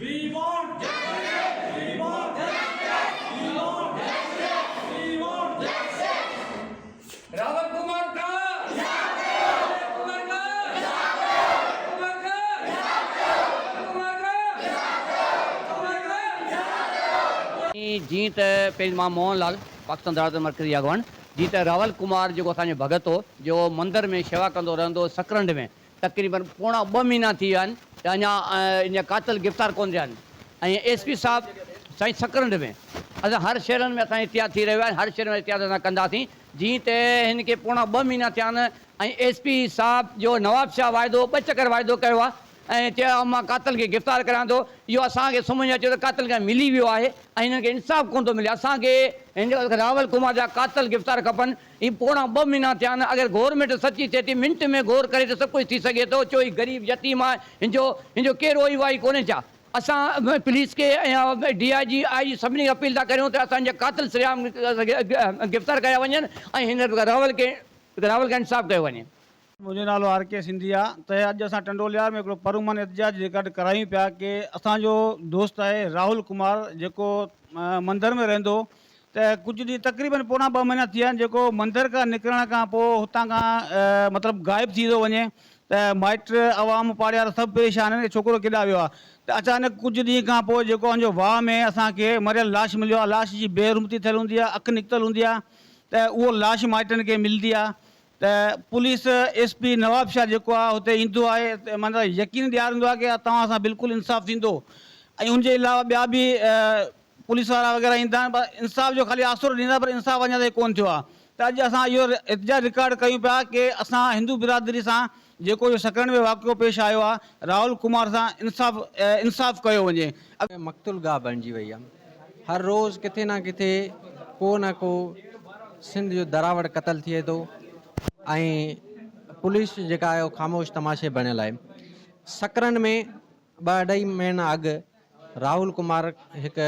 We want justice. We want justice. We want justice. We want justice. Rawal Kumar का कुमार का कुमार का कुमार का जी त पहिरीं मां मोहनलाल पाकिस्तान दराज़ मर्कज़ी अॻवान जी त रावल कुमार जेको असांजो भगत हो जो मंदर में शेवा कंदो रहंदो सकरंड में तक़रीबन पोणा 2 महीना थी विया आहिनि त अञा इन कातल गिरफ़्तार कोन थिया आहिनि ऐं एसपी साहिबु साईं सकरंड में असां हर शहरनि में असां इतिहाद थी रहियो आहे हर शहर में इतिहाद असां कंदासीं जीअं त हिन खे पोणा 2 महीना थिया आहिनि ऐं एसपी साहिबु जो नवाब शाह वाइदो 2 चकर वाइदो कयो आहे ऐं चयो मां कातल खे गिरफ़्तार करां थो इहो असांखे सम्झ में अचे थो कातल खे मिली वियो आहे ऐं हिननि खे इंसाफ़ कोन थो मिले असांखे हिन रावल कुमार जा कातल गिरफ़्तार खपनि ही पोणा 2 महीना थिया आहिनि अगरि गवर्नमेंट सची थिए थी मिंट में गौर करे त सभु कुझु थी सघे थो छो ही ग़रीब यतीम आहे हिनजो केरु रोई वाई कोन्हे छा असां पुलिस खे ऐं DIG IG सभिनी खे अपील था करियूं त असांजा कातल सरियाम गिरफ़्तार कया वञनि ऐं हिन रावल खे इंसाफ़ कयो वञे। मुझे नालो RK सिंधी आहे त अॼु असां टंडोलियार में हिकिड़ो परमन एहतजाज रिकॉर्ड करायूं पिया कि असांजो दोस्त आहे राहुल कुमार जेको मंदर में रहंदो त कुझु ॾींहं तक़रीबन पोणा 2 महीना थी विया आहिनि जेको मंदर खां निकिरण खां पोइ हुतां खां मतिलबु गाइब थी थो वञे त माइट अवाम पाड़ियार सभु परेशान आहिनि छोकिरो केॾा वियो आहे त अचानक कुझु ॾींहं खां पोइ जेको पंहिंजो वाह में असांखे मरियल लाश मिलियो आहे लाश जी बेरुमती थियल हूंदी आहे अखि निकितल हूंदी आहे त उहो लाश माइटनि खे मिलंदी आहे त पुलिस SP नवाब शाह जेको आहे हुते ईंदो आहे मतिलबु यकीन ॾियारींदो आहे कि तव्हां सां बिल्कुलु इंसाफ़ थींदो ऐं उनजे अलावा ॿिया बि पुलिस वारा वग़ैरह ईंदा आहिनि पर इंसाफ़ जो ख़ाली आसरो ॾींदा पर इंसाफ़ अञा ताईं कोन थियो आहे त अॼु असां इहो एहतजाज रिकॉर्ड कयूं पिया कि असां हिंदू बिरादरी सां जेको इहो सकरंड में वाक़ियो पेश आयो आहे राहुल कुमार सां इंसाफ़ कयो वञे। मक़तूल गाह बणिजी वई आहे हर रोज़ किथे न किथे को न को सिंध जो दरावड़ क़तल थिए थो ऐं पुलिस जेका आहे उहो ख़ामोश तमाशे बणियल आहे। सकरंड में 2-2.5 महीना अॻु राहुल कुमार हिकु